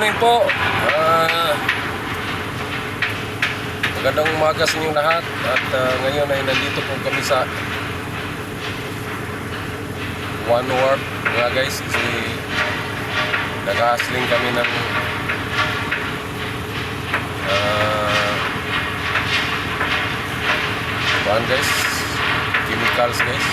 morning po. Magandang umaga sa inyong lahat. At ngayon ay nandito po kami sa One Wharf mga guys. Kasi nag-hustling kami ng guys, chemicals guys.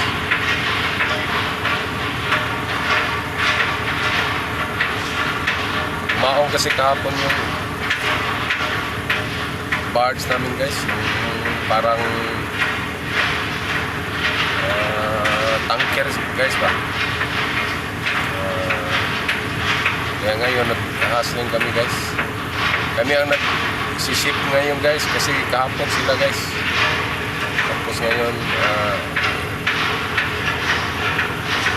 Maong kasi kahapon yung barge namin guys, yung parang tanker guys ba. Kaya ngayon nag-hustling kami guys. Kami ang nag-ship ngayon guys kasi kahapon sila guys. Tapos ngayon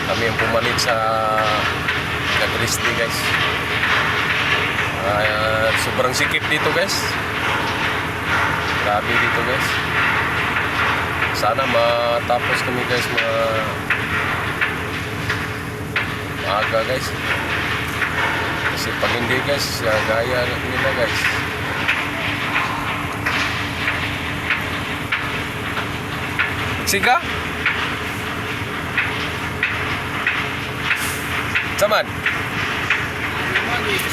kami ang pumalit sa nag-rest day guys. Sobrang sikip dito guys. Grabe dito guys. Sana matapos kami guys maaga guys. Kasi pag hindi guys, gaya nila guys. Siga? Saman?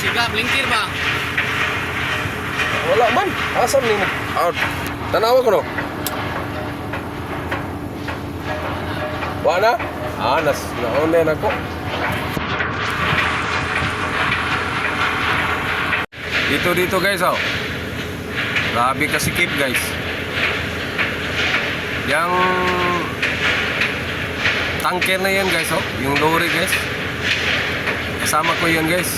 Siga, blinkir ba? Wala man. Asam ni mo. Tanawa ko no. Wala? Naonen ako. Dito guys oh. Grabe kasikip guys. Yang tanker na yan guys oh. Yung lorry guys. Kasama ko yan guys.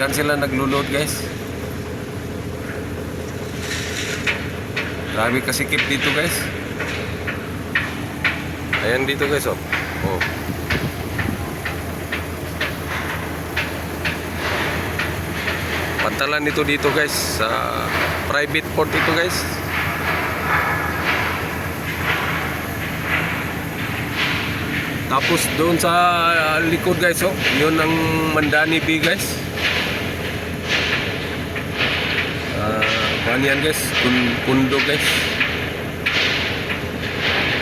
Diyan sila naglulod guys. Grabe kasikip dito guys. Ayan dito guys oh. Pantalan ito dito guys sa private port ito guys. Tapos doon sa likod guys oh, yun ang Mandani Bay guys. Kuhan yan guys, kundo guys.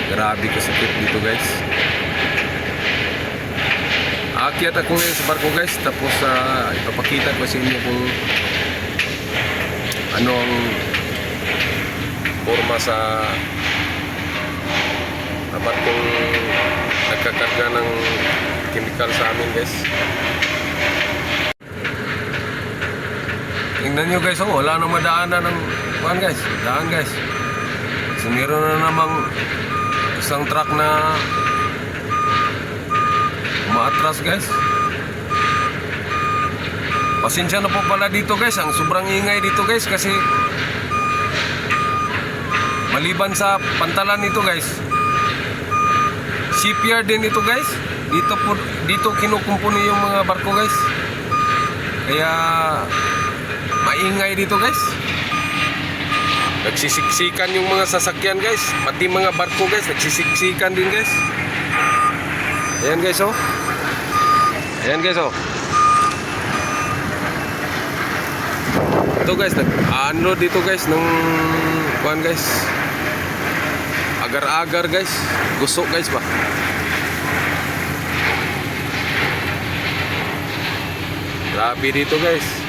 Grabe kasikip dito guys. Aakyat ako ngayon sa barko guys. Tapos ipapakita ko sa inyo kung ano ang forma sa barkong nagkakarga ng chemical sa amin guys. Tingnan nyo guys, wala nang madaanan ng kuhan guys, daan guys. So meron na namang isang truck na umaatras guys. Pasensya na po pala dito guys, ang sobrang ingay dito guys kasi maliban sa pantalan nito guys, shipyard din ito guys. Dito kinukumpuni yung mga barko guys. Kaya maingay dito guys. Nagsisiksikan yung mga sasakyan guys. Pati mga barko guys, nagsisiksikan din guys. Ayan guys oh. Ayan guys oh. Ito guys, nag-unload dito guys ng kuhan guys. Agar-agar guys. Gusok guys ba. Grabe dito guys.